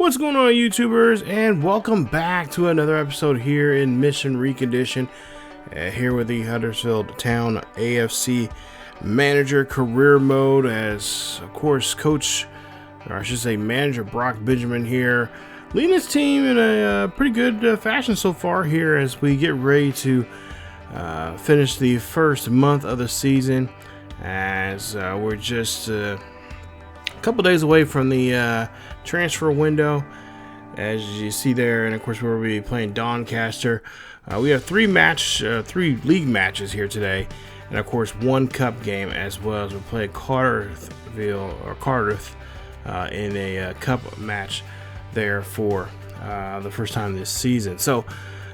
What's going on, YouTubers, and welcome back to another episode here in Mission Recondition, here with the Huddersfield Town AFC Manager Career Mode, as of course Coach, or I should say Manager Brock Benjamin here, leading his team in a pretty good fashion so far here as we get ready to finish the first month of the season, as we're just a couple days away from the transfer window, as you see there, and of course we'll be playing Doncaster. We have three league matches here today, and of course one cup game as well, as we play Cardiff in a cup match there for the first time this season. So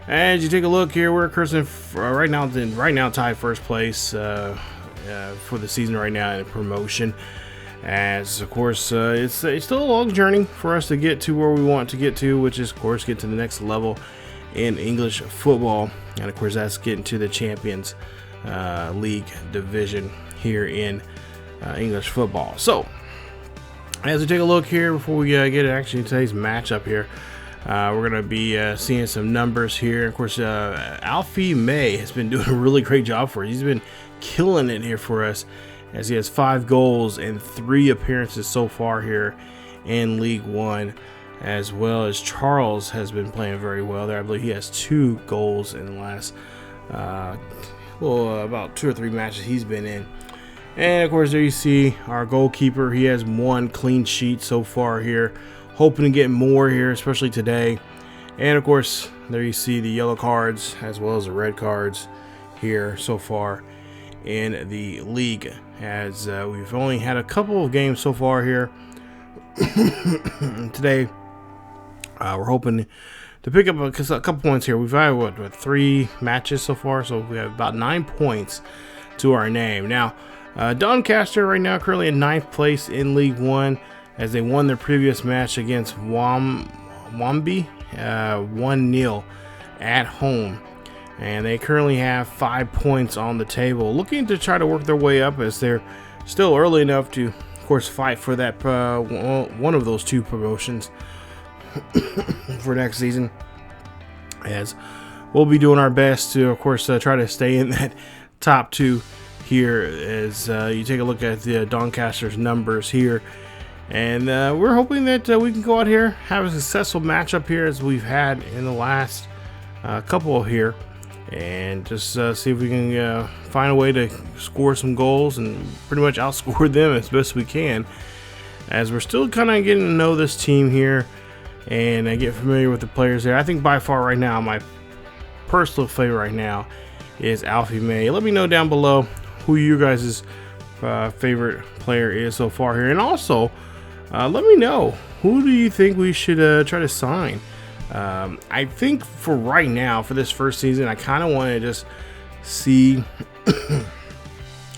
as you take a look here, we're cursing right now tied first place for the season right now in promotion. As of course it's still a long journey for us to get to where we want to get to, which is of course get to the next level in English football, and of course that's getting to the Champions League division here in English football. So as we take a look here before we get actually today's matchup here, we're going to be seeing some numbers here. Of course Alfie May has been doing a really great job for us. He's been killing it here for us, as he has 5 goals and 3 appearances so far here in League One, as well as Charles has been playing very well there. I believe he has 2 goals in the last about 2 or 3 matches he's been in. And of course there you see our goalkeeper. He has 1 clean sheet so far here, hoping to get more here, especially today. And of course there you see the yellow cards as well as the red cards here so far in the league, as we've only had a couple of games so far here. Today we're hoping to pick up a couple points here. We've had what 3 matches so far, so we have about 9 points to our name. Now Doncaster right now currently in 9th place in League One, as they won their previous match against Wycombe 1-0 at home. And they currently have 5 points on the table, looking to try to work their way up, as they're still early enough to, of course, fight for that one of those 2 promotions for next season. As we'll be doing our best to, of course, try to stay in that top 2 here. As you take a look at the Doncaster's numbers here, and we're hoping that we can go out here, have a successful matchup here as we've had in the last couple here, and just see if we can find a way to score some goals and pretty much outscore them as best we can, as we're still kind of getting to know this team here and get familiar with the players there. I think by far right now my personal favorite right now is Alfie May. Let me know down below who you guys' favorite player is so far here, and also let me know who do you think we should try to sign. I think for right now, for this first season, I kind of want to just see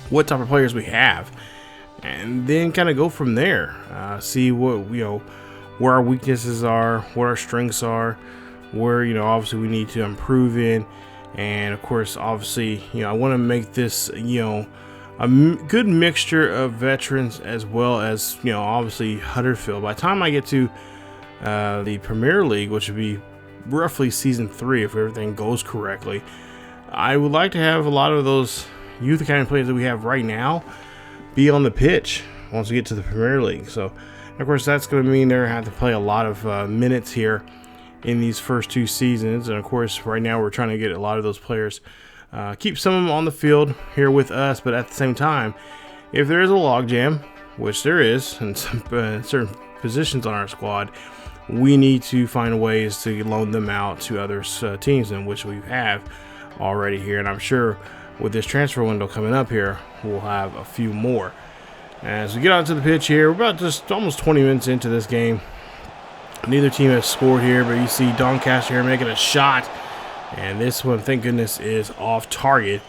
what type of players we have, and then kind of go from there. See what, where our weaknesses are, what our strengths are, where, obviously we need to improve in. And of course, obviously, I want to make this, a good mixture of veterans, as well as, obviously Huddersfield. By the time I get to the Premier League, which would be roughly season 3 if everything goes correctly, I would like to have a lot of those youth academy players that we have right now be on the pitch once we get to the Premier League. So of course that's going to mean they're going to have to play a lot of minutes here in these first 2 seasons. And of course right now we're trying to get a lot of those players, keep some of them on the field here with us, but at the same time, if there is a logjam, which there is in some certain positions on our squad, we need to find ways to loan them out to other teams, in which we have already here. And I'm sure with this transfer window coming up here, we'll have a few more. As we get onto the pitch here, we're about just almost 20 minutes into this game. Neither team has scored here, but you see Doncaster here making a shot, and this one, thank goodness, is off target,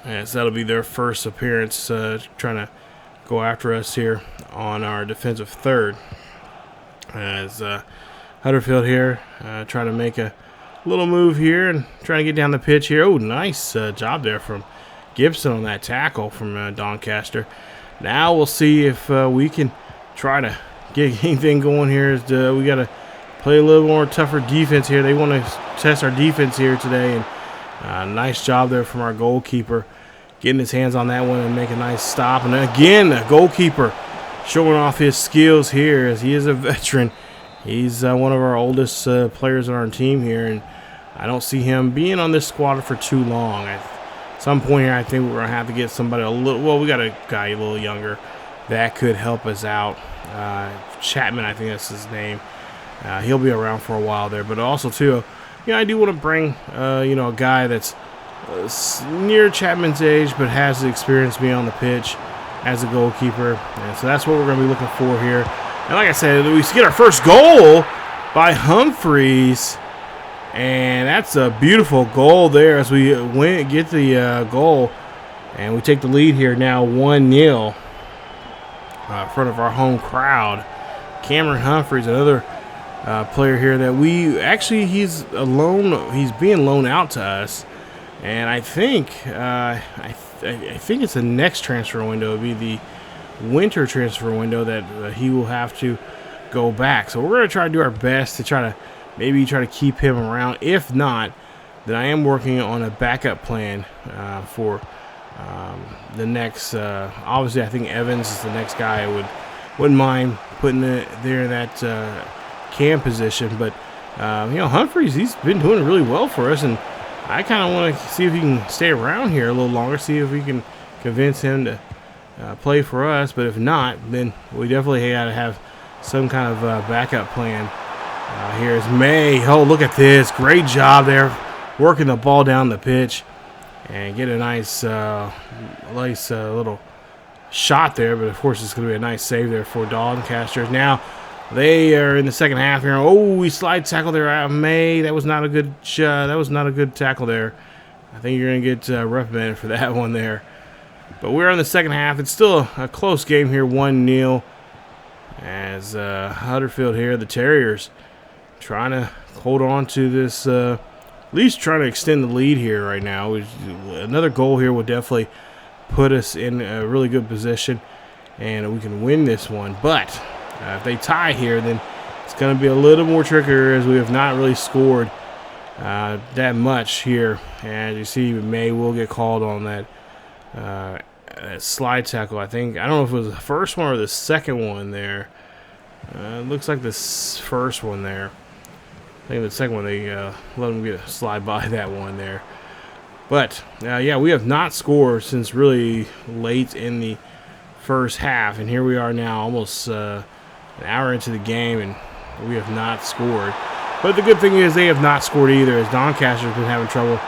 as that'll be their first appearance trying to go after us here on our defensive third. As Huddersfield here trying to make a little move here and trying to get down the pitch here. Oh, nice job there from Gibson on that tackle from Doncaster. Now we'll see if we can try to get anything going here. We got to play a little more tougher defense here. They want to test our defense here today. And nice job there from our goalkeeper, getting his hands on that one and make a nice stop. And again, the goalkeeper showing off his skills here, as he is a veteran. He's one of our oldest players on our team here, and I don't see him being on this squad for too long. At some point here, I think we're going to have to get somebody a little, well, we got a guy a little younger that could help us out. Chapman, I think that's his name. He'll be around for a while there. But also, too, I do want to bring, a guy that's near Chapman's age but has the experience being on the pitch as a goalkeeper. And so that's what we're going to be looking for here. And like I said, we get our first goal by Humphreys. And that's a beautiful goal there as we get the goal. And we take the lead here now 1-0 in front of our home crowd. Cameron Humphreys, another player here that he's being loaned out to us. And I think I think it's the next transfer window. It'll be the winter transfer window that he will have to go back. So we're going to try to do our best to try to keep him around. If not, then I am working on a backup plan for the next. Obviously, I think Evans is the next guy I wouldn't mind putting it there in that cam position. But Humphreys, he's been doing really well for us, and I kind of want to see if he can stay around here a little longer. See if we can convince him to play for us. But if not, then we definitely got to have some kind of backup plan. Here's May. Oh, look at this. Great job there working the ball down the pitch and get a nice little shot there. But, of course, it's going to be a nice save there for Doncaster. Now they are in the second half here. Oh, we slide tackle there. May. That was not a good tackle there. I think you're going to get reprimanded for that one there. But we're in the second half. It's still a close game here, 1-0. As Huddersfield here, the Terriers, trying to hold on to this, at least trying to extend the lead here right now. Another goal here would definitely put us in a really good position, and we can win this one. But if they tie here, then it's going to be a little more trickier, as we have not really scored that much here. And you see, May will get called on that slide tackle. I don't know if it was the first one or the second one there. It looks like this first one there. I think the second one, they let them get a slide by that one there. But yeah, we have not scored since really late in the first half, and here we are now, almost an hour into the game, and we have not scored. But the good thing is they have not scored either, as Doncaster's been having trouble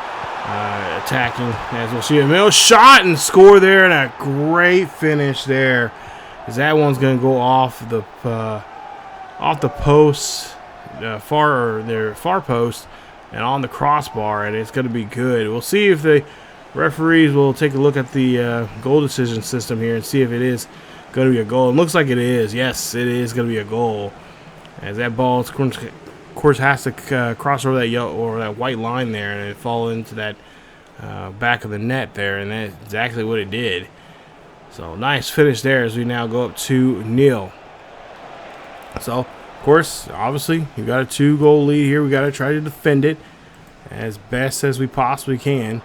attacking. As we'll see, a middle shot and score there, and a great finish there, because that one's going to go off the post, far post, and on the crossbar, and it's going to be good. We'll see if the referees will take a look at the goal decision system here and see if it is going to be a goal. It looks like it is. Yes, it is going to be a goal, as that ball, of course, has to cross over that yellow or that white line there, and it fall into that back of the net there, and that's exactly what it did. So nice finish there as we now go up 2-0. So, of course, obviously, you got a 2-goal lead here. We got to try to defend it as best as we possibly can.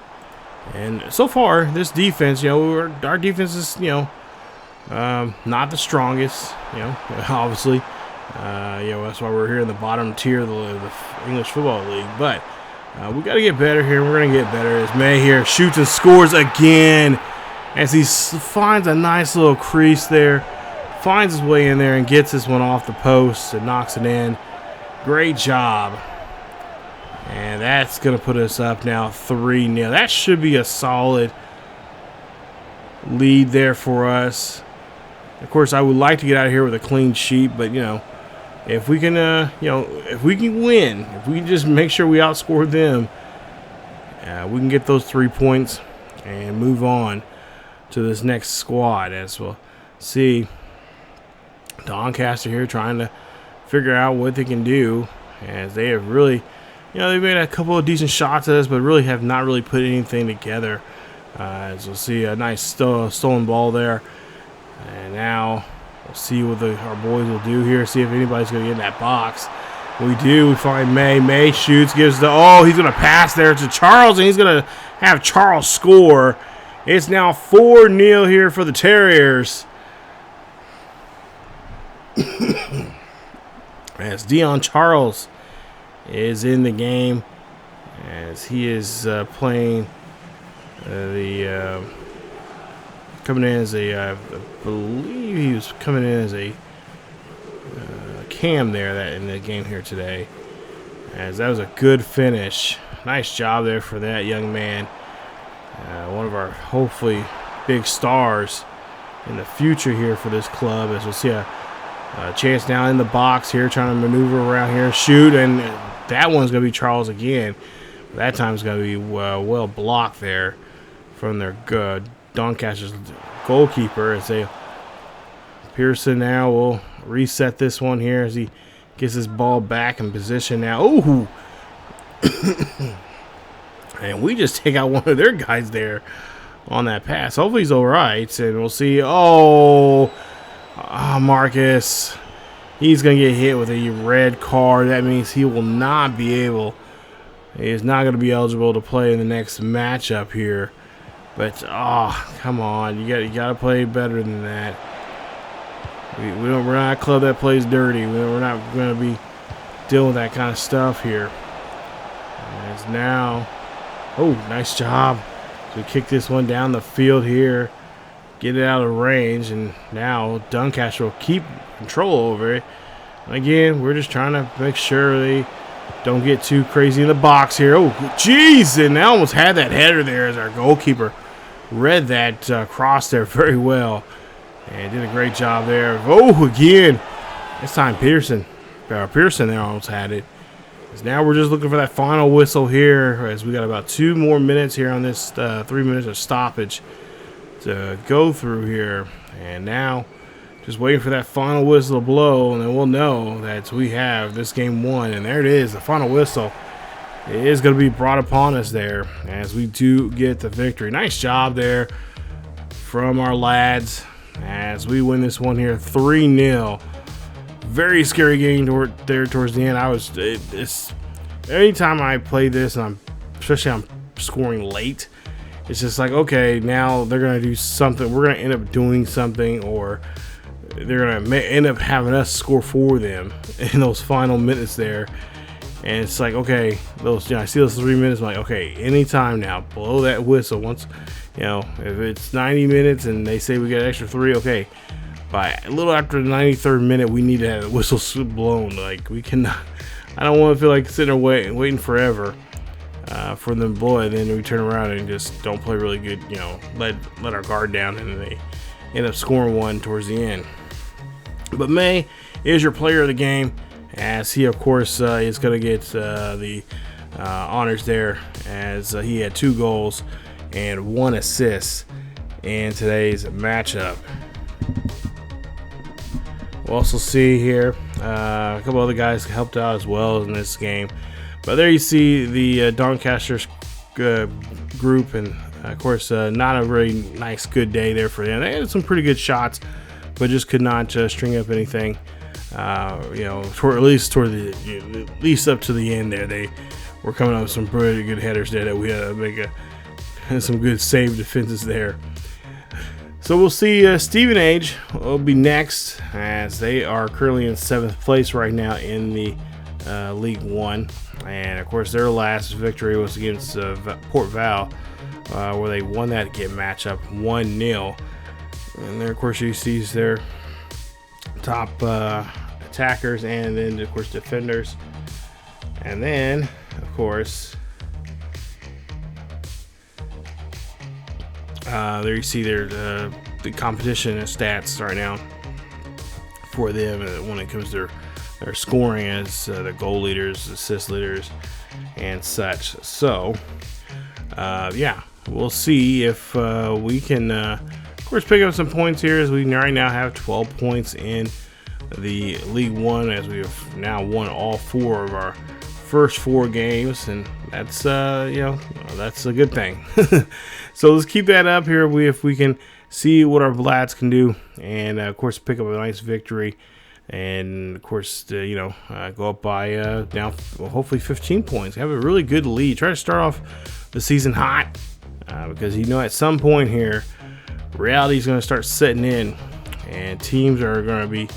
And so far, this defense, our defense is, not the strongest, obviously. That's why we're here in the bottom tier of the English Football League. But we got to get better here. We're going to get better as May here shoots and scores again as he finds a nice little crease there. Finds his way in there and gets this one off the post and knocks it in. Great job. And that's going to put us up now 3-0. That should be a solid lead there for us. Of course, I would like to get out of here with a clean sheet, but, if we can, if we can win, if we can just make sure we outscore them, we can get those 3 points and move on to this next squad. As we'll see, Doncaster here trying to figure out what they can do, as they have really, they've made a couple of decent shots at us, but really have not really put anything together. As we'll see, a nice stolen ball there. And now We'll see what our boys will do here. See if anybody's going to get in that box. We do. We find May. May shoots, gives the... Oh, he's going to pass there to Charles, and he's going to have Charles score. It's now 4-0 here for the Terriers. As Dion Charles is in the game, as he is playing coming in as I believe he was coming in as a cam there in the game here today. As that was a good finish. Nice job there for that young man. One of our hopefully big stars in the future here for this club. As we'll see a chance now in the box here, trying to maneuver around here, shoot, and that one's going to be Charles again. That time's going to be well blocked there from their Doncaster's goalkeeper. As Pearson now will reset this one here as he gets his ball back in position now. Ooh! And we just take out one of their guys there on that pass. Hopefully he's all right, and we'll see. Oh, Marcus. He's going to get hit with a red card. That means he will not be able. He is not going to be eligible to play in the next matchup here. But come on, you got to play better than that. We're not a club that plays dirty. We're not going to be dealing with that kind of stuff here. As now, nice job. So we kick this one down the field here, get it out of range, and now Doncaster will keep control over it. And again, we're just trying to make sure they don't get too crazy in the box here. Oh, jeez, and I almost had that header there as our goalkeeper read that cross there very well and did a great job there. Oh, again, this time Pearson there almost had it. As now we're just looking for that final whistle here, as we got about 2 more minutes here on this 3 minutes of stoppage to go through here. And now just waiting for that final whistle to blow, and then we'll know that we have this game won. And there it is, the final whistle. It is going to be brought upon us there as we do get the victory. Nice job there from our lads as we win this one here 3-0. Very scary game there towards the end. Anytime I play this, and especially I'm scoring late, it's just like, okay, now they're going to do something. We're going to end up doing something, or they're going to end up having us score for them in those final minutes there. And it's like, okay, I see those 3 minutes. I'm like, okay, anytime now, blow that whistle. Once, if it's 90 minutes and they say we got an extra 3, okay, by a little after the 93rd minute, we need to have the whistle blown. Like, we cannot. I don't want to feel like sitting there waiting forever for them to blow it. Then we turn around and just don't play really good. Let our guard down, and they end up scoring one towards the end. But May is your player of the game, as he, of course, is going to get the honors there, as he had 2 goals and 1 assist in today's matchup. We'll also see here a couple other guys helped out as well in this game. But there you see the Doncaster group, and of course, not a very nice, good day there for them. They had some pretty good shots, but just could not string up anything. At least up to the end there, they were coming up with some pretty good headers there that we had to make some good save defenses there. So we'll see Stevenage will be next, as they are currently in 7th place right now in the League One. And of course, their last victory was against Port Vale, where they won that matchup 1-0. And there, of course, you see their top attackers, and then of course defenders. And then, of course, there you see the competition and stats right now for them when it comes to their scoring, as the goal leaders, assist leaders, and such. So, we'll see if we can, of course, pick up some points here, as we right now have 12 points in the League One, as we have now won all 4 of our first 4 games, and that's that's a good thing. So let's keep that up here. If we can see what our lads can do, and of course pick up a nice victory, and of course go up by now hopefully 15 points. Have a really good lead. Try to start off the season hot, because at some point here, reality is going to start setting in, and teams are going to be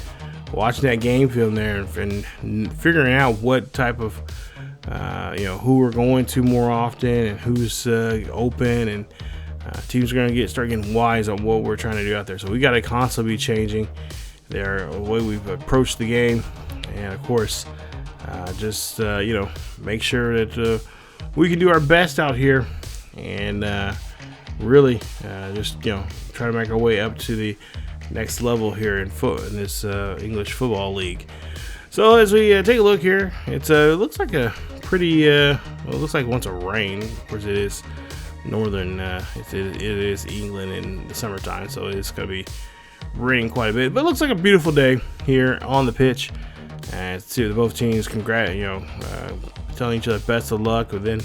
watching that game film there and figuring out what type of who we're going to more often and who's open, and teams are going to start getting wise on what we're trying to do out there. So we got to constantly be changing the way we've approached the game, and of course make sure that we can do our best out here, and really try to make our way up to the next level here in this English football league. So as we take a look here, it looks like a pretty it looks like once a rain. Of course, it is northern. It is England in the summertime, so it's going to be raining quite a bit. But it looks like a beautiful day here on the pitch. And see both teams telling each other best of luck. But then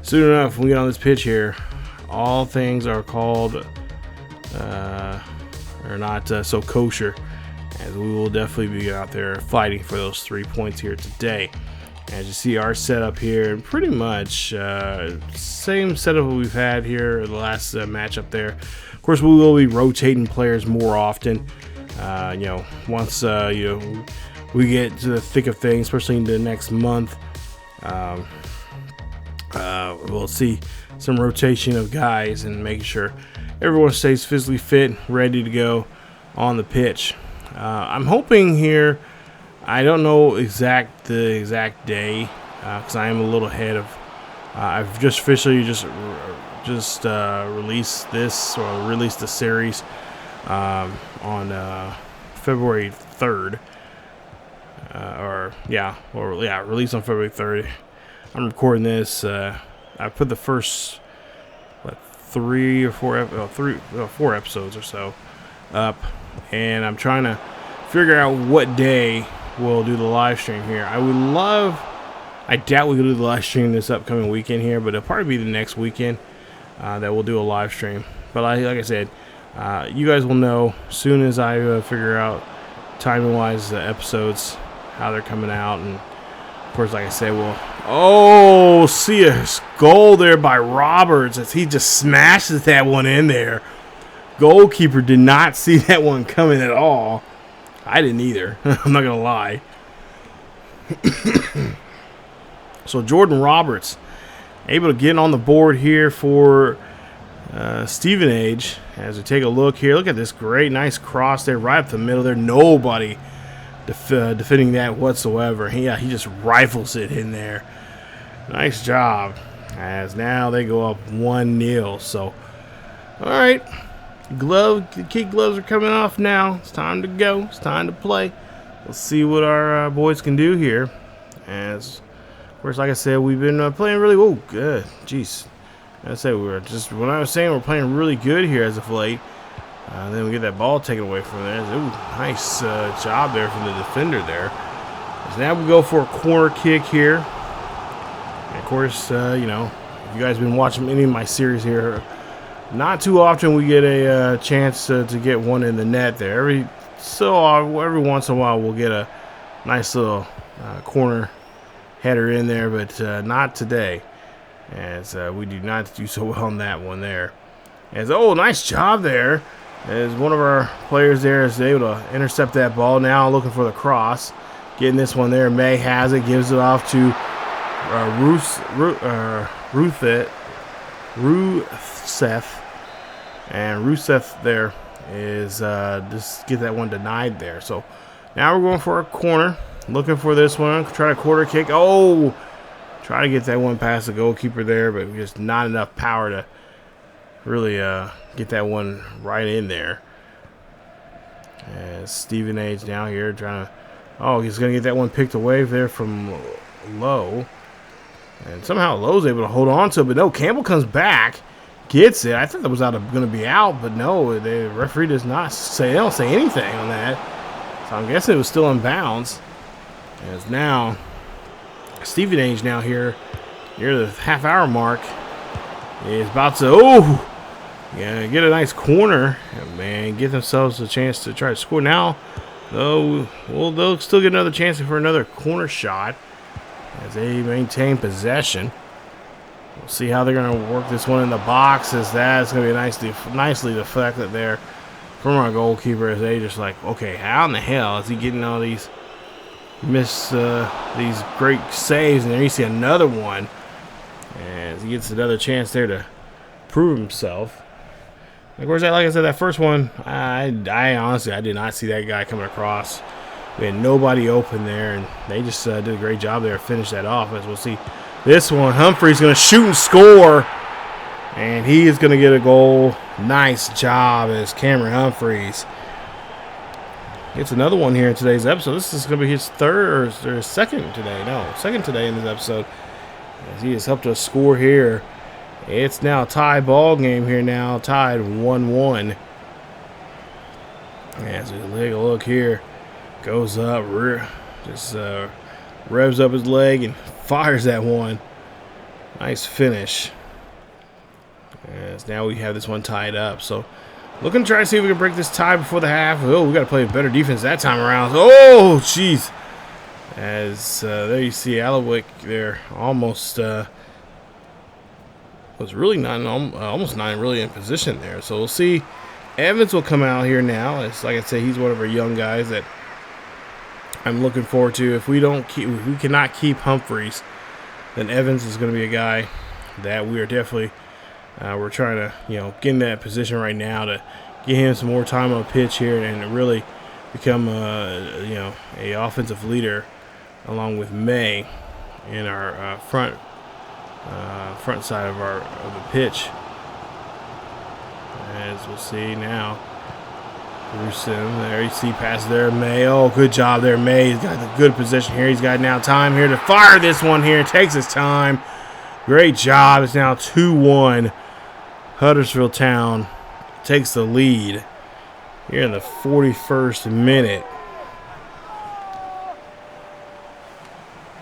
soon enough, when we get on this pitch here, all things are called are not so kosher, as we will definitely be out there fighting for those 3 points here today. As you see our setup here, pretty much same setup we've had here the last matchup there. Of course, we will be rotating players more often. Once we get to the thick of things, especially in the next month, we'll see some rotation of guys and making sure everyone stays physically fit, ready to go on the pitch. I'm hoping here, I don't know the exact day, because I am a little ahead of. I've just officially released the series on February 3rd, released on February 3rd. I'm recording this. I put the first 4 episodes or so up, and I'm trying to figure out what day we'll do the live stream here. I doubt we can do the live stream this upcoming weekend here, but it'll probably be the next weekend that we'll do a live stream. But like I said, you guys will know soon as I figure out timing wise the episodes, how they're coming out. And of course, like I said, see a goal there by Roberts as he just smashes that one in there. Goalkeeper did not see that one coming at all. I didn't either. I'm not gonna lie. So Jordan Roberts able to get on the board here for Stevenage. As we take a look here, look at this great, nice cross there right up the middle there. Nobody defending that whatsoever. He just rifles it in there. Nice job. As now they go up 1-0. So, all right, kid gloves are coming off now. It's time to go. It's time to play. Let's see what our boys can do here. As of course, like I said, we've been playing really good. Jeez, I said when I was saying we're playing really good here as of late. Then we get that ball taken away from there. Ooh, nice job there from the defender there. So now we go for a corner kick here. And of course, if you guys have been watching any of my series here, not too often we get a chance to get one in the net there. Every once in a while we'll get a nice little corner header in there, but not today, as we do not do so well on that one there. As nice job there, as one of our players there is able to intercept that ball. Now looking for the cross, getting this one there. May has it, gives it off to Ruseth, and Ruseth there is just get that one denied there. So now we're going for a corner. Looking for this one. Try a quarter kick. Try to get that one past the goalkeeper there, but just not enough power to really get that one right in there. As Stevenage now here trying to... he's going to get that one picked away there from Lowe. And somehow Lowe's able to hold on to it, but no, Campbell comes back, gets it. I thought that was going to be out, but no, the referee does not say... They don't say anything on that. So I'm guessing it was still in bounds. As now, Stevenage now here near the half-hour mark is about to... Yeah, get a nice corner, man. Get themselves a chance to try to score. Now, though, they'll still get another chance for another corner shot as they maintain possession. We'll see how they're going to work this one in the box. As that's going to be nicely deflected there from our goalkeeper. As they just like, okay, how in the hell is he getting all these these great saves? And there you see another one as he gets another chance there to prove himself. Of course, like I said, that first one, I honestly did not see that guy coming across. We had nobody open there, and they just did a great job there to finish that off. As we'll see this one, Humphrey's going to shoot and score, and he is going to get a goal. Nice job as Cameron Humphreys gets another one here in today's episode. This is going to be his third or second today. No, second today in this episode. As he has helped us score here. It's now a tie ball game here now, tied 1-1. As we take a look here, goes up, just revs up his leg and fires that one. Nice finish. As now we have this one tied up. So looking to try to see if we can break this tie before the half. Oh, we got to play better defense that time around. Oh, jeez. As there you see Alawick there almost was really almost not really in position there. So we'll see. Evans will come out here now. It's like I said, he's one of our young guys that I'm looking forward to. If we cannot keep Humphreys, then Evans is going to be a guy that we are definitely we're trying to get in that position right now to get him some more time on the pitch here and really become a offensive leader along with May in our front side of the pitch. As we'll see now, Gruesome there, you see pass there, May. Oh, good job there, May. He's got a good position here. He's got now time here to fire this one here. Takes his time. Great job. It's now 2-1. Huddersfield Town takes the lead here in the 41st minute.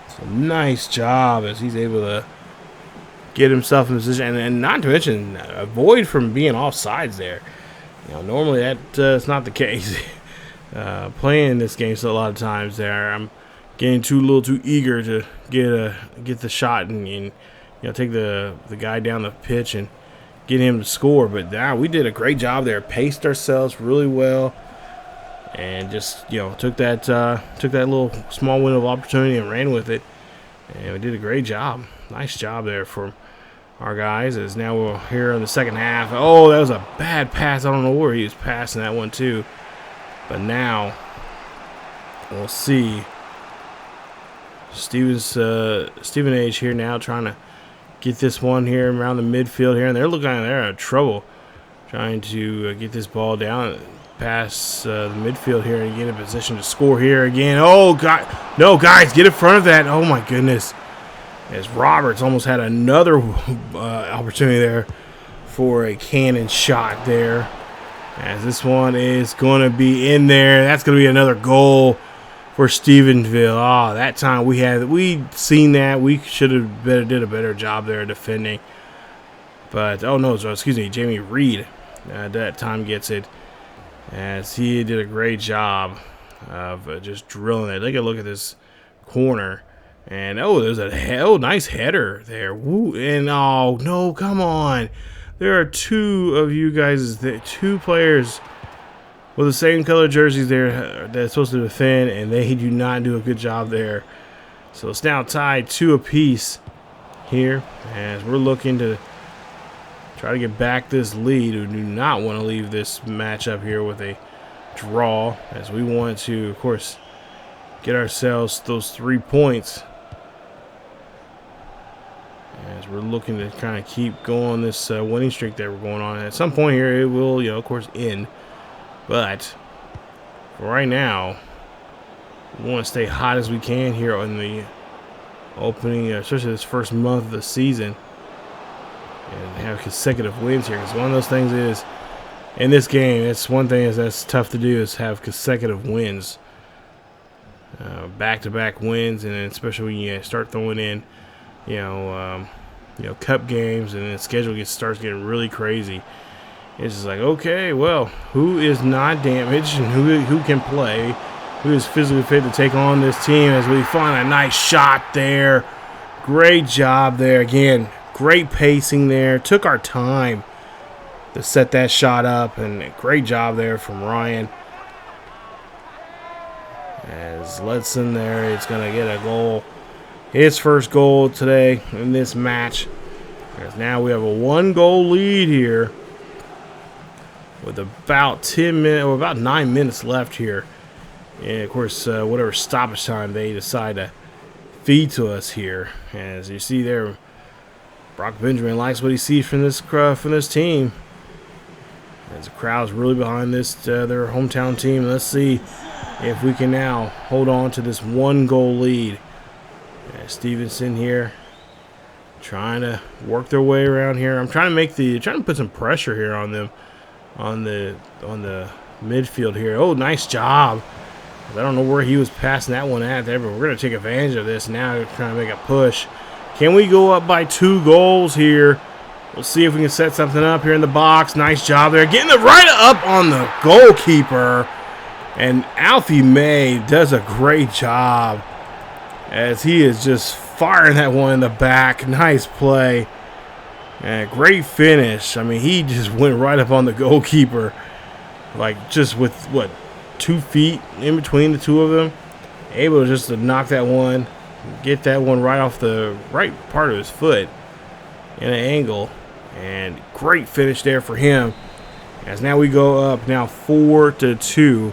So nice job as he's able to get himself in position, and not to mention avoid from being offsides there. Normally that's not the case. Playing this game, so a lot of times there, I'm getting a little too eager to get the shot and take the guy down the pitch and get him to score. But now we did a great job there, paced ourselves really well, and just took that little small window of opportunity and ran with it, and we did a great job. Nice job there for our guys. As now we're here in the second half. Oh, that was a bad pass. I don't know where he was passing that one to, but now we'll see. Stevenage here now trying to get this one here around the midfield here, and they're looking like they're in trouble trying to get this ball down past the midfield here and get in a position to score here again. Oh, God. No, guys, get in front of that. Oh, my goodness. As Roberts almost had another opportunity there for a cannon shot there. As this one is going to be in there. That's going to be another goal for Stevensville. Oh, that time we'd seen that. We should have did a better job there defending. But, oh, no, excuse me, Jamie Reed that time gets it. As he did a great job of just drilling it. Take a look at this corner. And, oh, there's a nice header there. Woo. And, oh, no, come on. There are two of you guys, two players with the same color jerseys there that's supposed to defend, and they do not do a good job there. So it's now tied 2 apiece here as we're looking to try to get back this lead. We do not want to leave this matchup here with a draw, as we want to, of course, get ourselves those 3 points. As we're looking to kind of keep going this winning streak that we're going on. At some point here, it will, of course, end. But for right now, we want to stay hot as we can here on the opening, especially this first month of the season, and have consecutive wins here. Because one of those things is, in this game, it's one thing that's tough to do is have consecutive wins, back-to-back wins, and then especially when you start throwing in, cup games, and then the schedule starts getting really crazy. It's just like, okay, well, who is not damaged and who can play, who is physically fit to take on this team, as we find a nice shot there. Great job there. Again, great pacing there. Took our time to set that shot up, and great job there from Ryan. As Ledson there is going to get a goal. His first goal today in this match. As now we have a 1-goal lead here with about 10 minutes, or about 9 minutes left here. And of course, whatever stoppage time they decide to feed to us here. As you see there, Brock Benjamin likes what he sees from this team. As the crowd's really behind this their hometown team. Let's see if we can now hold on to this 1-goal lead. Stevenson here, trying to work their way around here. I'm trying to put some pressure here on them, on the midfield here. Oh, nice job. I don't know where he was passing that one at there, but we're going to take advantage of this now. Trying to make a push. Can we go up by 2 goals here? We'll see if we can set something up here in the box. Nice job there. Getting it right up on the goalkeeper. And Alfie May does a great job as he is just firing that one in the back. Nice play. And great finish. I mean, he just went right up on the goalkeeper. Like, just with, what, 2 feet in between the two of them. Able just to knock that one. Get that one right off the right part of his foot in an angle. And great finish there for him. As now we go up now 4-2.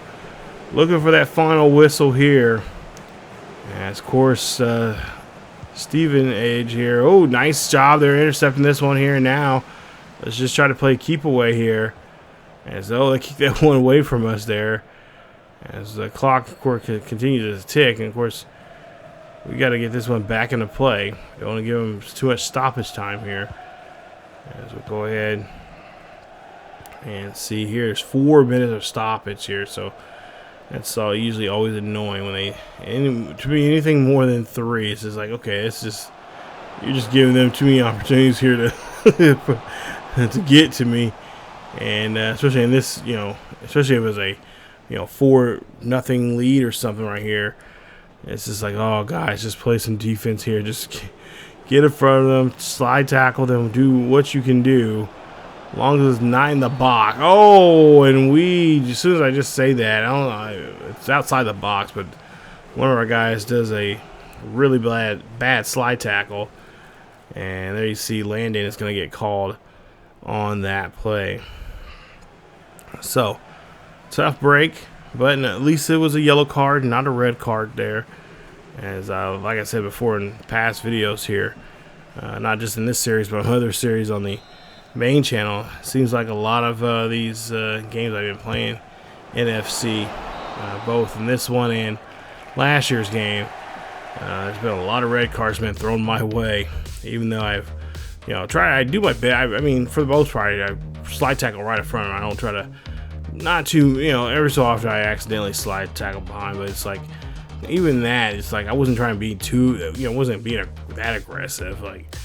Looking for that final whistle here. As, of course, Stevenage here. Oh, nice job there intercepting this one here. Now, let's just try to play keep away here. As though they kick that one away from us there. As the clock, of course, continues to tick. And, of course, we got to get this one back into play. Don't want to give them too much stoppage time here. As we go ahead and see here. There's 4 minutes of stoppage here. So, that's usually always annoying when to me, anything more than 3, it's just like, okay, it's just, you're just giving them too many opportunities here to to get to me. And especially in this, especially if it was a 4-0 lead or something right here, it's just like, oh guys, just play some defense here, just get in front of them, slide tackle them, do what you can do. As long as it's not in the box. Oh, and as soon as I just say that, I don't know, it's outside the box, but one of our guys does a really bad slide tackle. And there you see Landon is going to get called on that play. So, tough break, but at least it was a yellow card, not a red card there. As like I said before in past videos here, not just in this series, but other series on the main channel, seems like a lot of these games I've been playing NFC, both in this one and last year's game, there's been a lot of red cards been thrown my way, even though I've I do my best. I mean, for the most part, I slide tackle right in front of them. I don't try to, not too, every so often I accidentally slide tackle behind, but it's like, even that, it's like I wasn't trying to be too, wasn't being that aggressive, like.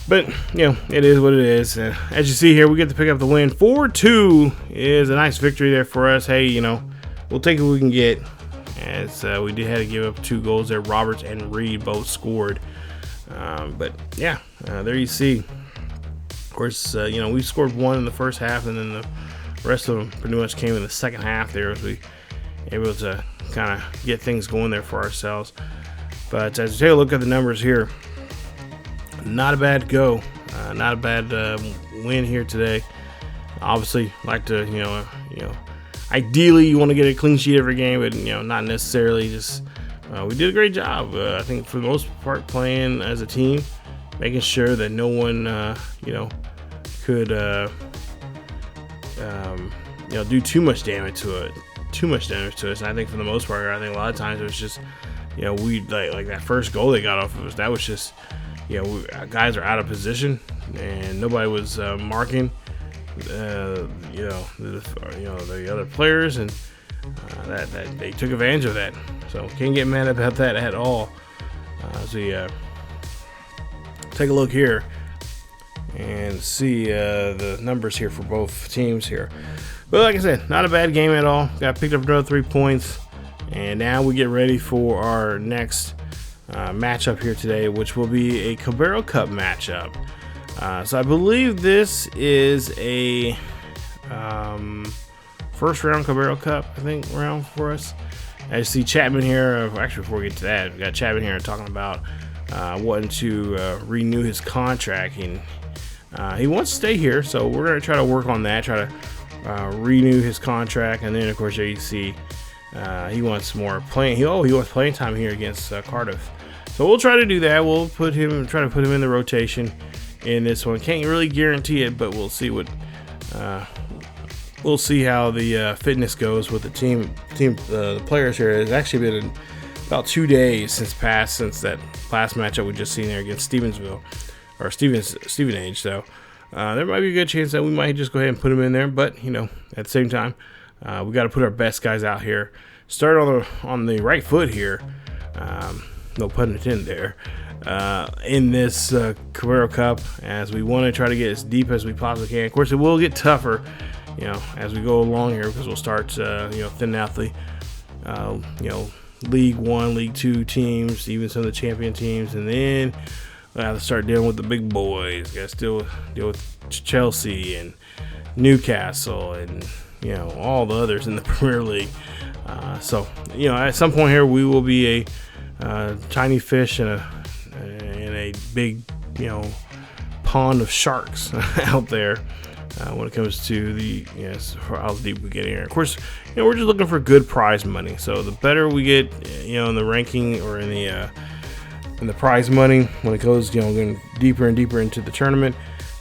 But, it is what it is. As you see here, we get to pick up the win. 4-2 is a nice victory there for us. Hey, we'll take what we can get. As we did have to give up 2 goals there. Roberts and Reed both scored. But, yeah, there you see. Of course, we scored 1 in the first half, and then the rest of them pretty much came in the second half there as we were able to kind of get things going there for ourselves. But as you take a look at the numbers here, not a bad go, not a bad win here today. Obviously, like to ideally you want to get a clean sheet every game, but not necessarily. Just we did a great job. I think for the most part playing as a team, making sure that no one could do too much damage to it. And I think for the most part, I think a lot of times it was just we like that first goal they got off of us. That was just. Guys are out of position, and nobody was marking, the other players, and that they took advantage of that. So can't get mad about that at all. As we take a look here, and see the numbers here for both teams here. But like I said, not a bad game at all. Got picked up another 3 points, and now we get ready for our next matchup here today, which will be a Carabao Cup matchup. So I believe this is a first round Carabao Cup, I think, round for us. I see Chapman here. Actually, before we get to that, we got Chapman here talking about wanting to renew his contract, and he wants to stay here. So we're going to try to work on that, try to renew his contract, and then of course you see he wants more playing. He wants playing time here against Cardiff. So we'll try to do that. We'll try to put him in the rotation in this one. Can't really guarantee it, but we'll see what. We'll see how the fitness goes with the team. The players here. It's actually been about 2 days since that last matchup we just seen there against Stevenage. So there might be a good chance that we might just go ahead and put them in there. But at the same time, we got to put our best guys out here. Start on the right foot here. No pun intended there. In this Carabao Cup, as we want to try to get as deep as we possibly can. Of course, it will get tougher, as we go along here, because we'll start, thinning out the, League 1, League 2 teams, even some of the champion teams, and then we'll have to start dealing with the big boys. Got to deal with Chelsea and Newcastle and all the others in the Premier League. So at some point here, we will be a tiny fish in a big, pond of sharks out there when it comes to for how deep we get here. Of course, we're just looking for good prize money. So the better we get, in the ranking or in the prize money, when it goes, going deeper and deeper into the tournament,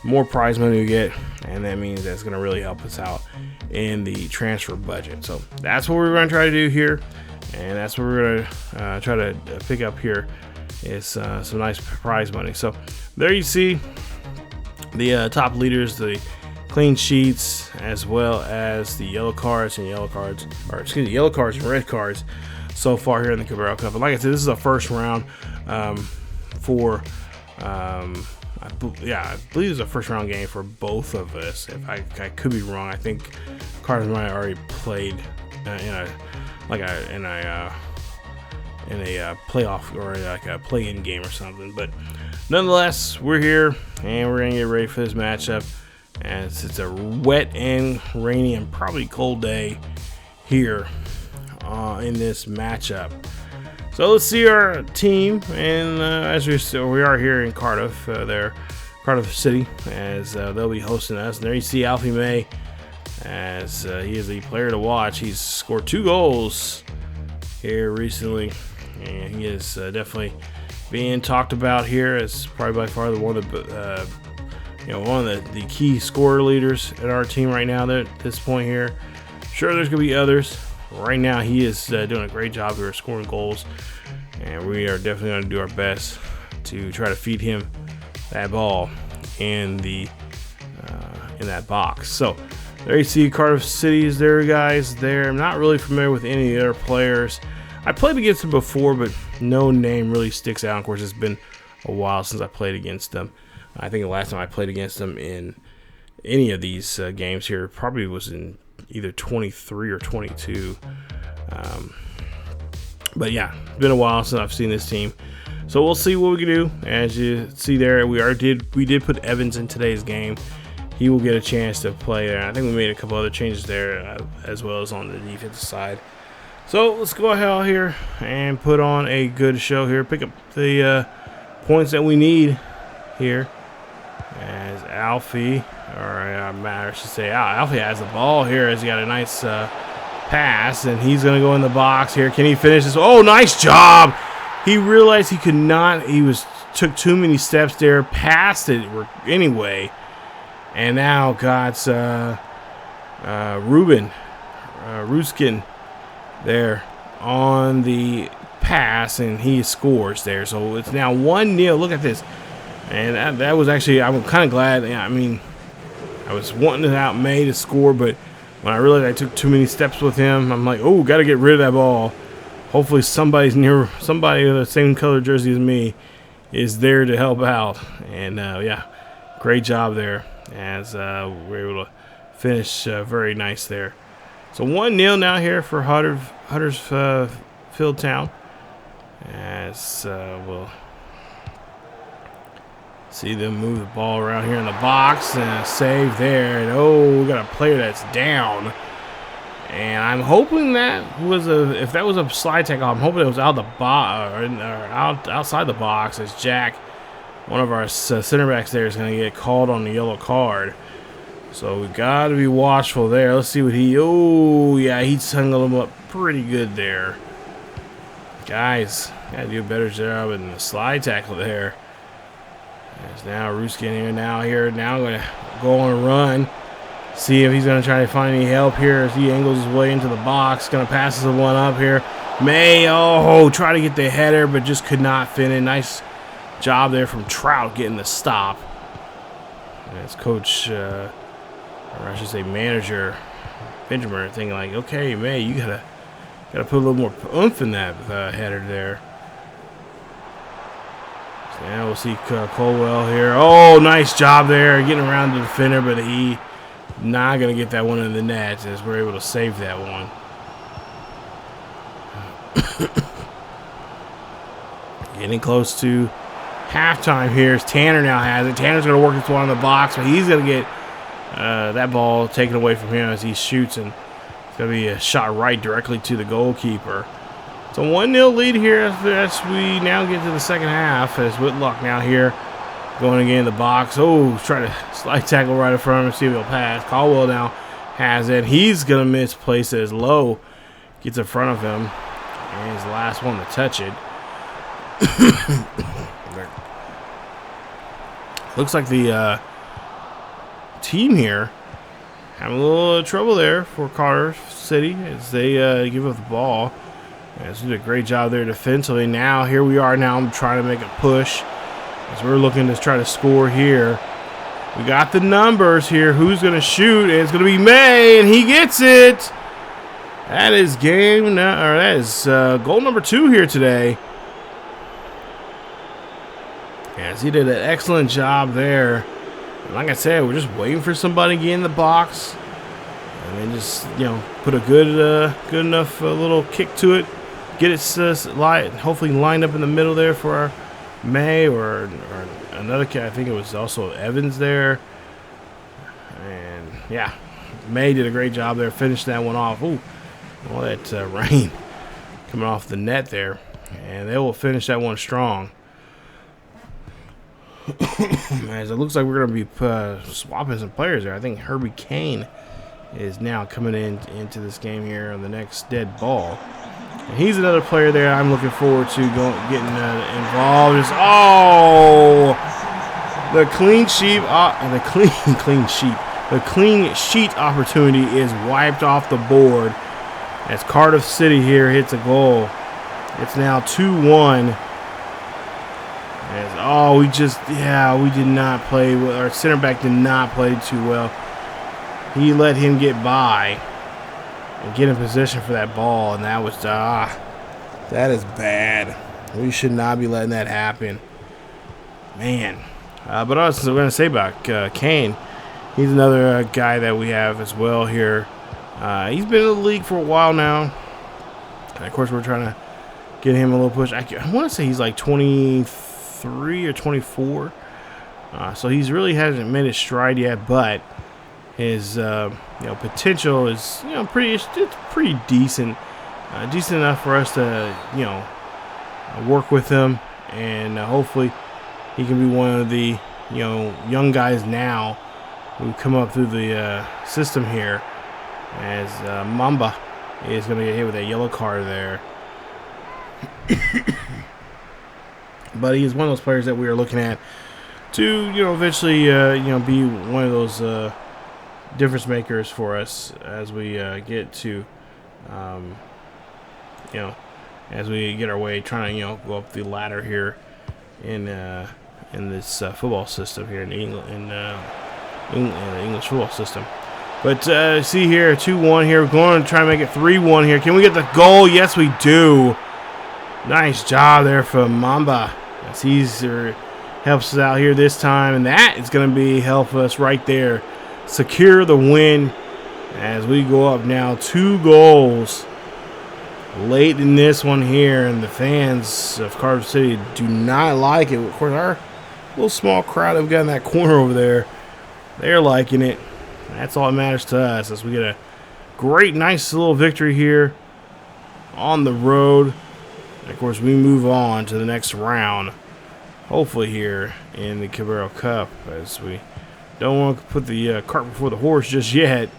more prize money we get, and that means that's going to really help us out in the transfer budget. So that's what we're going to try to do here, and that's what we're going to try to pick up here. Is some nice prize money. So there you see the top leaders, the clean sheets, as well as the yellow cards and red cards so far here in the Carabao Cup. And like I said, this is a first round for I believe it's a first round game for both of us. If I could be wrong, I think Cardiff might have already played in a playoff or like a play-in game or something. But nonetheless, we're here and we're gonna get ready for this matchup, as it's a wet and rainy and probably cold day here in this matchup. So let's see our team, and as we are here in Cardiff, Cardiff City, as they'll be hosting us. And there you see Alfie May, as he is a player to watch. He's scored 2 goals here recently, and he is definitely being talked about here as probably by far one of the key scorer leaders in our team right now. At this point here, sure, there's gonna be others. Right now, he is doing a great job here scoring goals, and we are definitely going to do our best to try to feed him that ball in that box. So there you see Cardiff City's there, guys. There, I'm not really familiar with any of the other players. I played against them before, but no name really sticks out. Of course, it's been a while since I played against them. I think the last time I played against them in any of these games here probably was in either 23 or 22. But yeah, it's been a while since I've seen this team. So we'll see what we can do. As you see there, we did put Evans in today's game. He will get a chance to play there. I think we made a couple other changes there as well as on the defensive side. So let's go ahead here and put on a good show here. Pick up the points that we need here. As Alfie, I should say, Alfie has the ball here as he got a nice pass, and he's going to go in the box here. Can he finish this? Oh, nice job! He realized he could not. He took too many steps there, passed it anyway, and now got Ruskin there on the pass, and he scores there. So it's now 1-0. Look at this. And that was actually, I'm kind of glad. I mean, I was wanting to out May to score, but when I realized I took too many steps with him, I'm like, oh, got to get rid of that ball. Hopefully somebody with the same color jersey as me is there to help out. And yeah, great job there as we're able to finish very nice there. So 1-0 now here for Huddersfield Town. As we'll see them move the ball around here in the box and a save there. And oh, we got a player that's down. And I'm hoping that was if that was a slide tackle, I'm hoping it was out the outside the box, as Jack, one of our center backs there, is going to get called on the yellow card. So we got to be watchful there. Let's see what he. Oh yeah, he hung him up pretty good there. Guys, gotta do a better job in the slide tackle there. As now Ruskin here, now going to go on a run. See if he's going to try to find any help here as he angles his way into the box. Going to pass the one up here. May, oh, try to get the header, but just could not fit in. Nice job there from Trout getting the stop. As coach, or I should say manager, Benjamin, thinking like, okay, May, you gotta put a little more oomph in that header there. So now we'll see Colwell here. Oh, nice job there getting around the defender, but he not going to get that one in the net as we're able to save that one. Getting close to halftime here as Tanner now has it. Tanner's going to work his one in the box, but he's going to get that ball taken away from him as he shoots, and it's going to be a shot right directly to the goalkeeper. It's a 1-0 lead here as we now get to the second half, as Whitlock now here going again in the box. Oh, trying to slide tackle right in front of him, see if he'll pass. Caldwell now has it. He's going to misplace it as Lowe gets in front of him, and he's the last one to touch it. Looks like the team here having a little trouble there for Cardiff City as they give up the ball. Yes, they did a great job there defensively. Now here we are now. I'm trying to make a push as we're looking to try to score here. We got the numbers here. Who's going to shoot? And it's going to be May, and he gets it. That is goal number 2 here today. Yes, he did an excellent job there. And like I said, we're just waiting for somebody to get in the box, and then just put a good enough little kick to it. Get it hopefully lined up in the middle there for our May or another kid. I think it was also Evans there. And yeah, May did a great job there. Finished that one off. Ooh, all that rain coming off the net there. And they will finish that one strong. As it looks like we're going to be swapping some players there. I think Herbie Kane is now coming into this game here on the next dead ball. And he's another player there I'm looking forward to getting involved. The clean sheet, the clean sheet opportunity is wiped off the board as Cardiff City here hits a goal. It's now 2-1. We did not play. Our center back did not play too well. He let him get by and get in position for that ball, and that was that is bad. We should not be letting that happen, man. But also, we're going to say about Kane, he's another guy that we have as well here. He's been in the league for a while now, and of course we're trying to get him a little push. I want to say he's like 23 or 24, so he's really hasn't made his stride yet, but his potential is pretty decent, decent enough for us to work with him, and hopefully he can be one of the young guys now who come up through the system here, as Mamba is going to get hit with a yellow card there. But he is one of those players that we are looking at to eventually be one of those difference makers for us as we get to as we get our way trying to go up the ladder here in this football system here in England, in the English football system. But see here, 2-1 here. We're going to try to make it 3-1 here. Can we get the goal? Yes, we do. Nice job there from Mamba. As he's helps us out here this time, and that is going to be help us right there secure the win as we go up now 2 goals late in this one here, and the fans of Cardiff City do not like it. Of course, our little small crowd that we got in that corner over there, they're liking it. That's all that matters to us as we get a great, nice little victory here on the road. And of course, we move on to the next round, hopefully here in the Carabao Cup, as we don't want to put the cart before the horse just yet.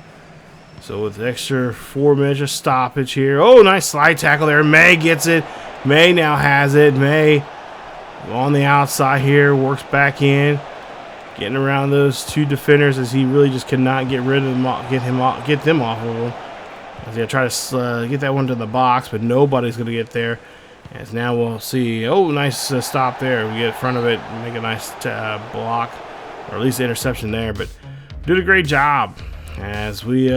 So with the extra 4 minutes of stoppage here. Oh, nice slide tackle there. May gets it. May now has it. May on the outside here, works back in, getting around those 2 defenders as he really just cannot get rid of them, get them off of him. As they try to get that one to the box, but nobody's going to get there. As now we'll see. Oh, nice stop there. We get in front of it, make a nice block, or at least interception there. But did a great job as we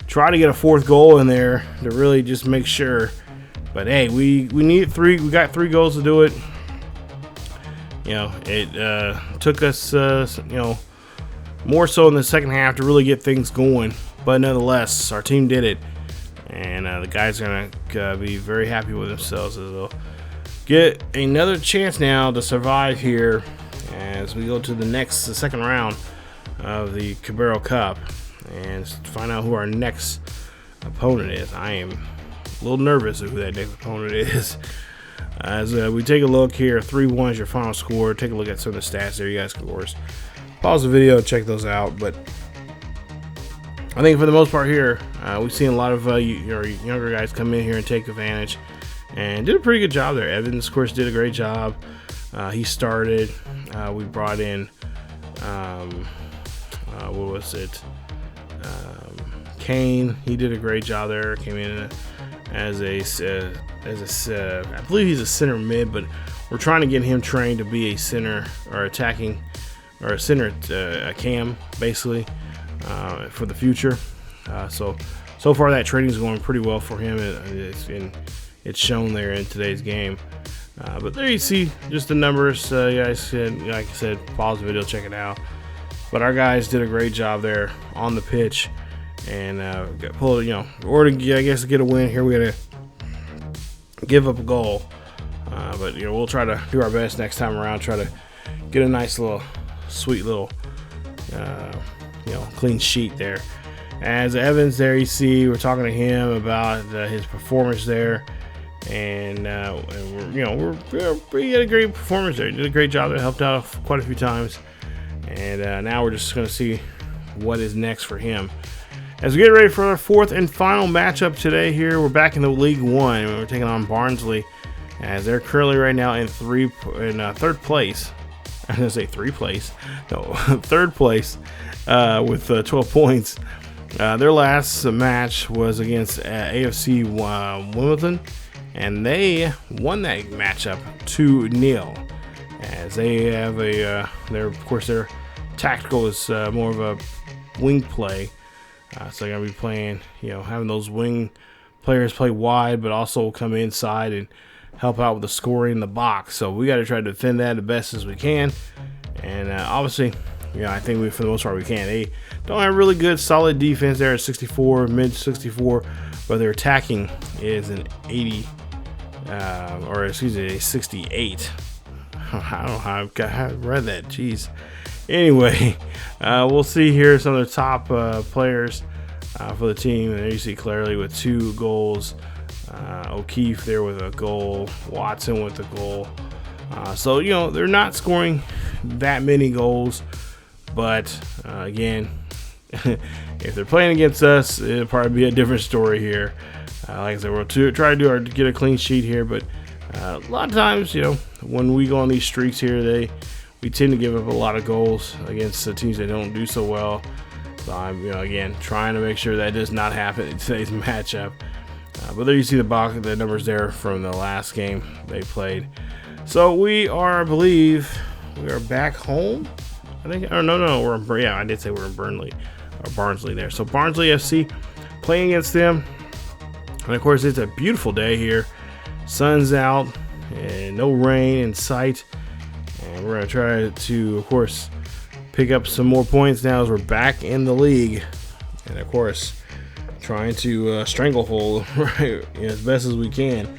try to get a 4th goal in there to really just make sure. But hey, we need 3. We got 3 goals to do it. You know, it took us more so in the second half to really get things going. But nonetheless, our team did it. And the guys are going to be very happy with themselves as they'll get another chance now to survive here as we go to the second round of the Carabao Cup and find out who our next opponent is. I am a little nervous of who that next opponent is. As we take a look here, 3-1 is your final score. Take a look at some of the stats there. You guys can, of course, pause the video and check those out. But I think for the most part here, we've seen a lot of younger guys come in here and take advantage and did a pretty good job there. Evans, of course, did a great job. He started. We brought in, what was it? Kane. He did a great job there. Came in as I believe he's a center mid, but we're trying to get him trained to be a center or attacking or a center cam basically. For the future. So far that training is going pretty well for him, and it's shown there in today's game. But there you see just the numbers. You guys can, like I said, pause the video, check it out. But our guys did a great job there on the pitch, and pull, or to get a win here, we gotta give up a goal. But we'll try to do our best next time around. Try to get a nice little, sweet little, clean sheet there. As Evans there, you see, we're talking to him about his performance there, and he had a great performance there. He did a great job. That helped out quite a few times, and now we're just going to see what is next for him. As we get ready for our 4th and final matchup today here, we're back in the League One, and we're taking on Barnsley, as they're currently right now in 3rd place. I'm going to say 3rd place. No, 3rd place with 12 points. Their last match was against AFC Wimbledon, and they won that matchup 2-0. As they have their tactical is more of a wing play. So they're going to be playing, having those wing players play wide, but also come inside and help out with the scoring in the box. So we got to try to defend that the best as we can. And obviously, I think for the most part we can. They don't have really good solid defense there at 64, mid 64, but their attacking is an 80, a 68. I don't know how I've read that. Jeez. Anyway, we'll see here some of the top players for the team. And there you see clearly with 2 goals. O'Keefe there with a goal. Watson with a goal. So, they're not scoring that many goals. But, again, if they're playing against us, it'll probably be a different story here. Like I said, we'll try to get a clean sheet here. But a lot of times, when we go on these streaks here, we tend to give up a lot of goals against the teams that don't do so well. So I'm, again, trying to make sure that does not happen in today's matchup. But there you see the numbers there from the last game they played. So we are, I believe, we are back home. I think, or no, we're I did say we're in Barnsley there. So Barnsley FC playing against them. And of course, it's a beautiful day here. Sun's out and no rain in sight. And we're going to try to, of course, pick up some more points now as we're back in the league. And, of course, trying to stranglehold, right, as best as we can,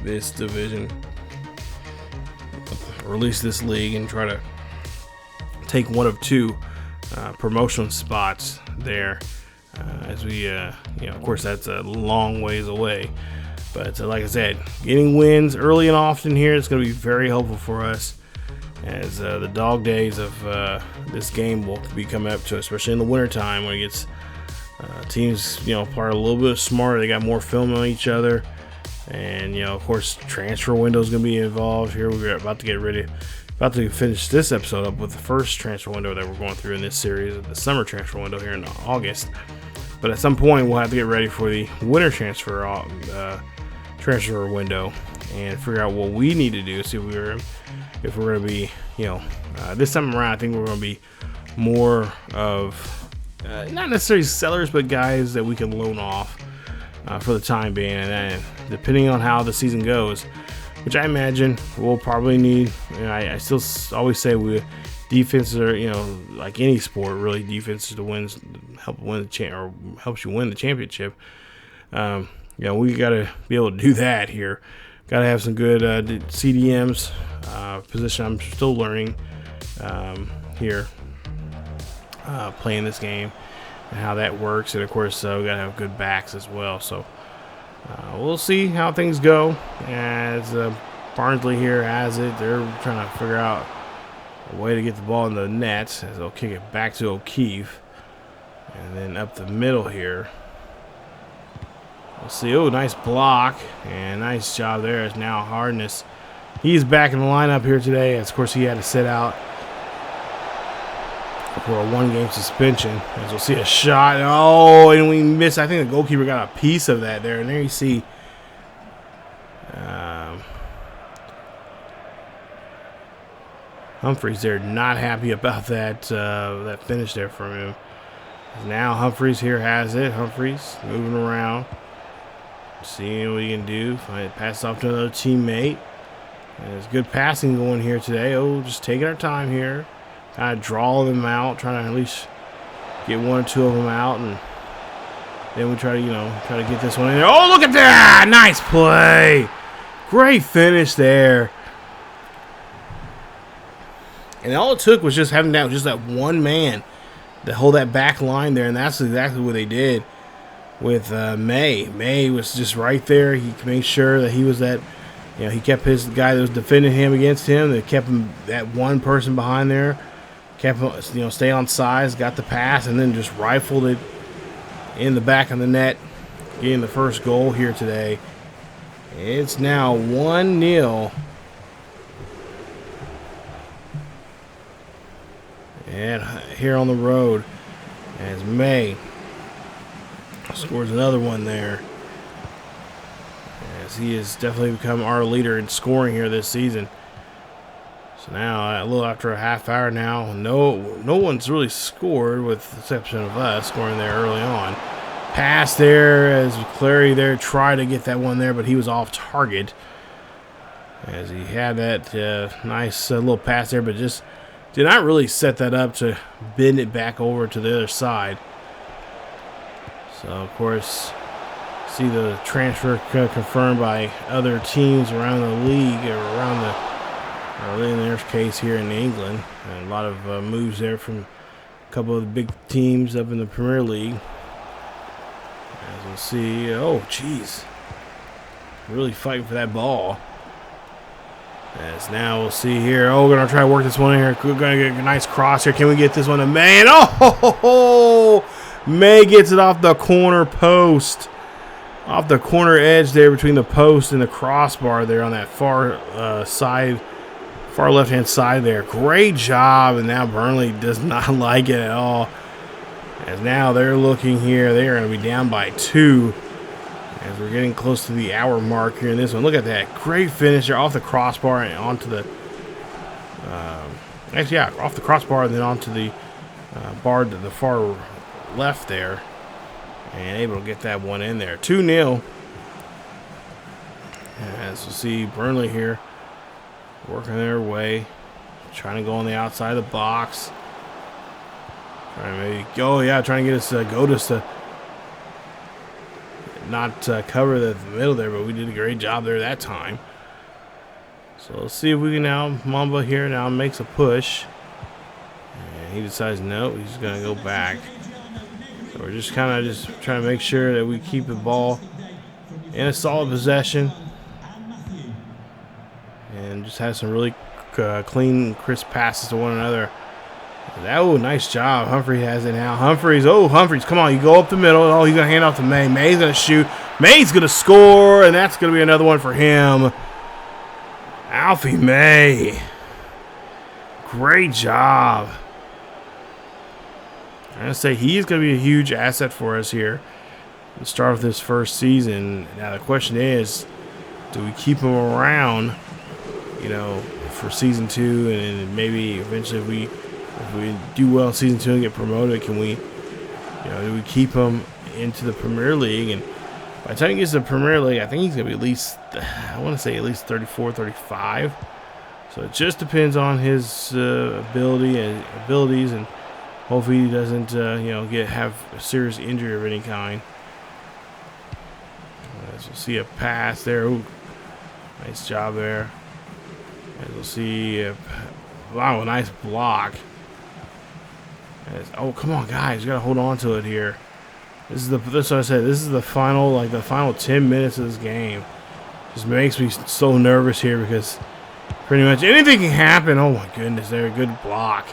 this division. Release this league and try to take one of two promotion spots there. As we, of course, that's a long ways away. But like I said, getting wins early and often here is going to be very helpful for us, as the dog days of this game will be coming up to, especially in the wintertime when it gets teams, part a little bit smarter. They got more film on each other. And, of course, transfer window is going to be involved here. We're about to finish this episode up with the first transfer window that we're going through in this series, the summer transfer window here in August. But at some point, we'll have to get ready for the winter transfer window and figure out what we need to do. See if we're going to be, this time around, I think we're going to be more of not necessarily sellers, but guys that we can loan off for the time being. And then, depending on how the season goes, which I imagine we'll probably need. I still always say defenses are, like any sport, really defenses to help win or helps you win the championship. We got to be able to do that here. Got to have some good CDMs position. I'm still learning here, playing this game and how that works, and of course we got to have good backs as well. So we'll see how things go. As Barnsley here has it, they're trying to figure out a way to get the ball in the net, as they'll kick it back to O'Keefe, and then up the middle here. We'll see. Oh, nice block, and nice job there. Is now Hardness. He's back in the lineup here today. Of course, he had to sit out for a one-game suspension. As we'll see a shot. Oh, and we missed. I think the goalkeeper got a piece of that there. And there you see Humphreys there, not happy about that finish there from him. Now Humphreys here has it. Humphreys moving around, seeing what he can do. Pass off to another teammate. And there's good passing going here today. Oh, just taking our time here. Kind of draw them out, trying to at least get one or two of them out, and then we try to get this one in there. Oh, look at that! Nice play. Great finish there. And all it took was just having that one man to hold that back line there, and that's exactly what they did with May. May was just right there. He made sure that he was that, he kept his guy that was defending him against him. They kept him, that one person behind there, kept him, stay on size, got the pass, and then just rifled it in the back of the net, getting the first goal here today. It's now 1-0. And here on the road, as May scores another one there, as he has definitely become our leader in scoring here this season. So now, a little after a half hour now, no one's really scored, with the exception of us scoring there early on. Pass there, as Clary there tried to get that one there, but he was off target, as he had that nice little pass there, but just did not really set that up to bend it back over to the other side. So, of course, see the transfer confirmed by other teams around the league, or in their case here in England. And a lot of moves there from a couple of the big teams up in the Premier League. As we'll see, oh, geez, really fighting for that ball. As now we'll see here. Oh, we're going to try to work this one in here. We're going to get a nice cross here. Can we get this one to May? And oh, May gets it off the corner post. Off the corner edge there between the post and the crossbar there on that far left-hand side there. Great job. And now Burnley does not like it at all. As now they're looking here. They are going to be down by 2. As we're getting close to the hour mark here in this one. Look at that. Great finish there off the crossbar and onto the off the crossbar and then onto the bar to the far left there. And able to get that one in there. 2-0. As we'll see Burnley here working their way trying to go on the outside of the box. Trying to maybe go, yeah, trying to get us to not cover the middle there, but we did a great job there that time. So let's see if we can now, Mamba here now makes a push. And he decides no, he's going to go back. So we're just kind of just trying to make sure that we keep the ball in a solid possession. And just have some really clean, crisp passes to one another. Oh, nice job. Humphrey has it now. Humphreys, come on. You go up the middle. Oh, he's going to hand off to May. May's going to shoot. May's going to score, and that's going to be another one for him. Alfie May. Great job. I'm going to say he's going to be a huge asset for us here to start with this first season. Now, the question is, do we keep him around, you know, for season 2, and maybe eventually if we do well in season 2 and get promoted, can we, you know, do we keep him into the Premier League? And by the time he gets to the Premier League, I think he's going to be at least, I want to say at least 34, 35. So it just depends on his abilities, and hopefully he doesn't, you know, have a serious injury of any kind. As we'll see a pass there. Ooh, nice job there. As we'll see, wow, a nice block. Oh, come on, guys! You gotta hold on to it here. This is what I said. This is the final 10 minutes of this game. Just makes me so nervous here because pretty much anything can happen. Oh my goodness, there, a good block.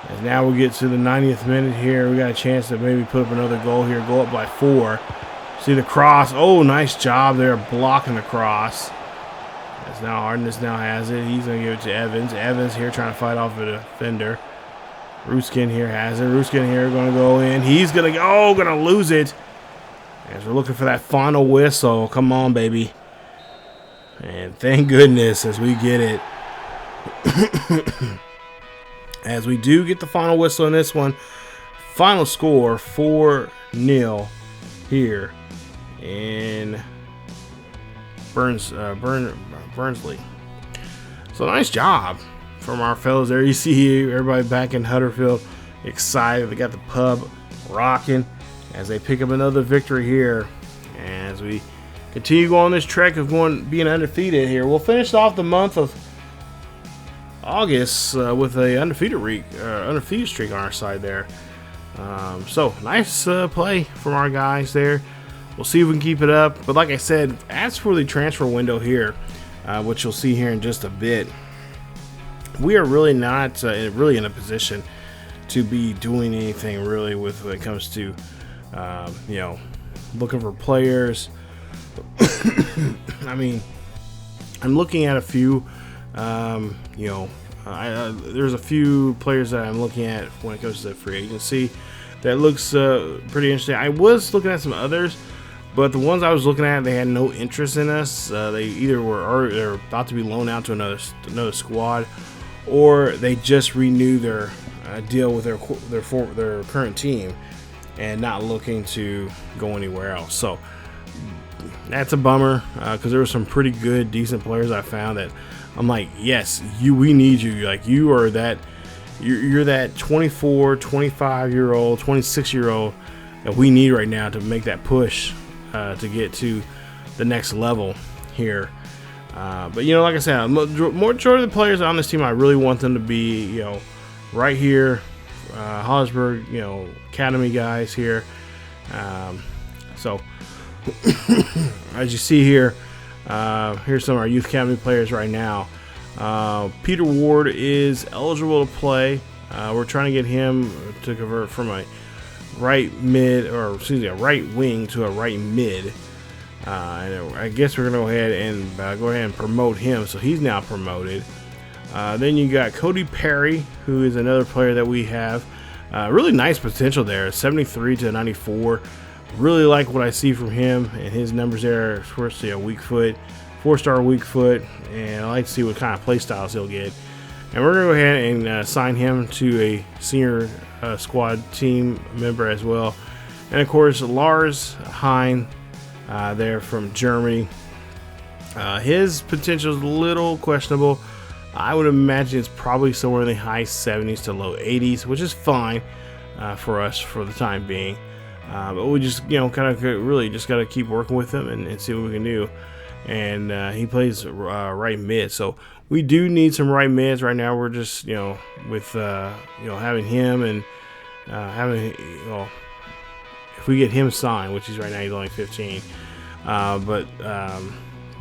As now we get to the 90th minute here, we got a chance to maybe put up another goal here. Go up by 4. See the cross. Oh, nice job there, blocking the cross. As now Ardennis now has it. He's gonna give it to Evans. Evans here trying to fight off a defender. Ruskin here has it. Ruskin here going to go in. He's going to go. Going to lose it. As we're looking for that final whistle. Come on, baby. And thank goodness as we get it. As we do get the final whistle in this one. Final score 4-0 here in Barnsley. So nice job from our fellas there. You see everybody back in Huddersfield excited. They got the pub rocking as they pick up another victory here. As we continue going on this trek of being undefeated here, we'll finish off the month of August with a undefeated streak on our side there. So nice play from our guys there. We'll see if we can keep it up. But like I said, as for the transfer window here, which you'll see here in just a bit, we are really not really in a position to be doing anything really when it comes to, you know, looking for players. I mean, I'm looking at a few, you know, there's a few players that I'm looking at when it comes to free agency that looks pretty interesting. I was looking at some others, but the ones I was looking at, they had no interest in us. They either they're about to be loaned out to another squad, or they just renew their deal with their current team and not looking to go anywhere else. So that's a bummer because there were some pretty good, decent players I found that I'm like, yes, we need you. Like you're that 24, 25-year-old, 26-year-old that we need right now to make that push to get to the next level here. But, you know, like I said, majority of the players on this team, I really want them to be, you know, right here, Hallsburg, you know, academy guys here. So, as you see here, here's some of our youth academy players right now. Peter Ward is eligible to play. We're trying to get him to convert from a right wing to a right mid. And I guess we're gonna go ahead and promote him, so he's now promoted. Then you got Cody Perry, who is another player that we have. Really nice potential there, 73 to 94. Really like what I see from him and his numbers there. Of course, a weak foot, 4-star weak foot, and I like to see what kind of play styles he'll get. And we're gonna go ahead and sign him to a senior squad team member as well. And of course, Lars Hein. There from Germany. His potential is a little questionable. I would imagine it's probably somewhere in the high 70s to low 80s, which is fine for us for the time being. But we just, kind of really just got to keep working with him and see what we can do. And he plays right mid, so we do need some right mids right now. We're just, with having him and having, if we get him signed, which he's right now, he's only 15. But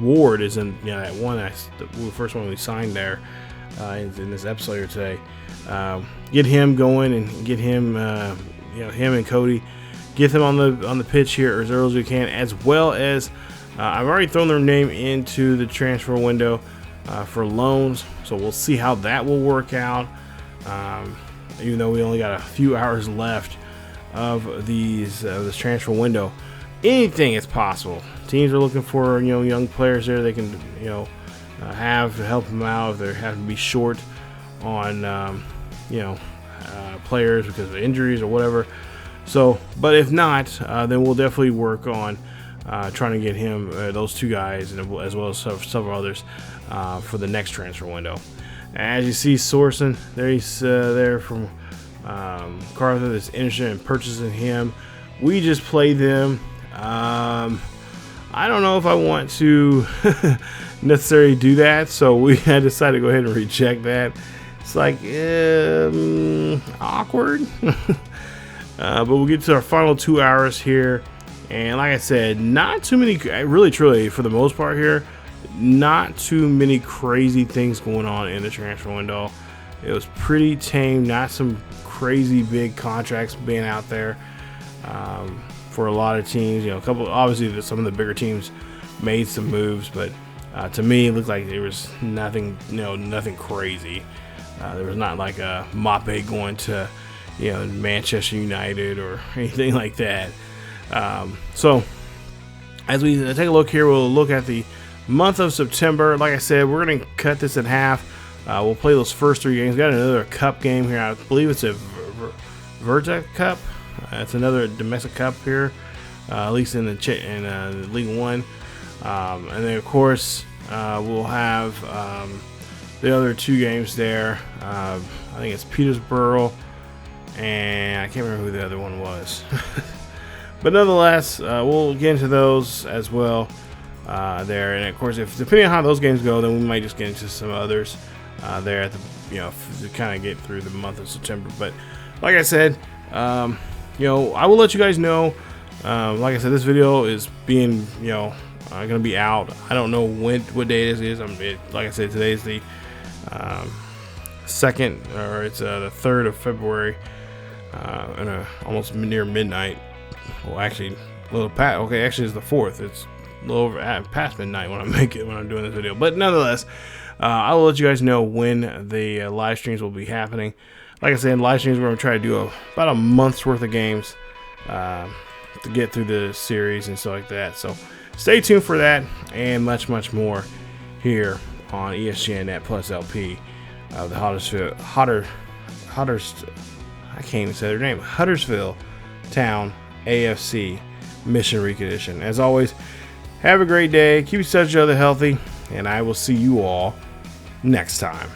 Ward is in, that one, the first one we signed there in this episode here today. Get him going and get him, him and Cody, get them on the pitch here as early as we can, as well as I've already thrown their name into the transfer window for loans, so we'll see how that will work out. Even though we only got a few hours left of this transfer window, anything is possible. Teams are looking for young players there they can have to help them out if they have to be short on players because of injuries or whatever. So, but if not, then we'll definitely work on trying to get him, those two guys, and as well as several others for the next transfer window. As you see, Sorsen, he's there from Cardiff that's interested in purchasing him. We just played them. I don't know if I want to necessarily do that, so we had decided to go ahead and reject that. It's like awkward. But we'll get to our final 2 hours here. And like I said, not too many, really truly, for the most part here, not too many crazy things going on in the transfer window. It was pretty tame, not some crazy big contracts being out there for a lot of teams. Obviously some of the bigger teams made some moves, but to me it looked like there was nothing, nothing crazy. There was not like a Mape going to Manchester United or anything like that. So as we take a look here, we'll look at the month of September. Like I said, we're going to cut this in half. We'll play those first 3 games. Got another cup game here. I believe it's a Verta Cup. It's another domestic cup here, at least in League One. And then of course we'll have the other 2 games there. I think it's Peterborough, and I can't remember who the other one was. But nonetheless, we'll get into those as well there. And of course, depending on how those games go, then we might just get into some others there at the to kind of get through the month of September. But like I said, I will let you guys know. Like I said, this video is being going to be out. I don't know what day this is. Like I said, today is the 2nd, or it's the 3rd of February, and almost near midnight. Well, actually, a little past. Okay, actually, it's the 4th. It's a little over past midnight when I'm doing this video. But nonetheless, I will let you guys know when the live streams will be happening. Like I said, in live streams, we're going to try to do about a month's worth of games to get through the series and stuff like that. So stay tuned for that and much, much more here on ESGNet Plus LP, the Huddersfield, I can't even say their name, Huddersfield Town AFC Mission Recondition. As always, have a great day. Keep each other healthy, and I will see you all next time.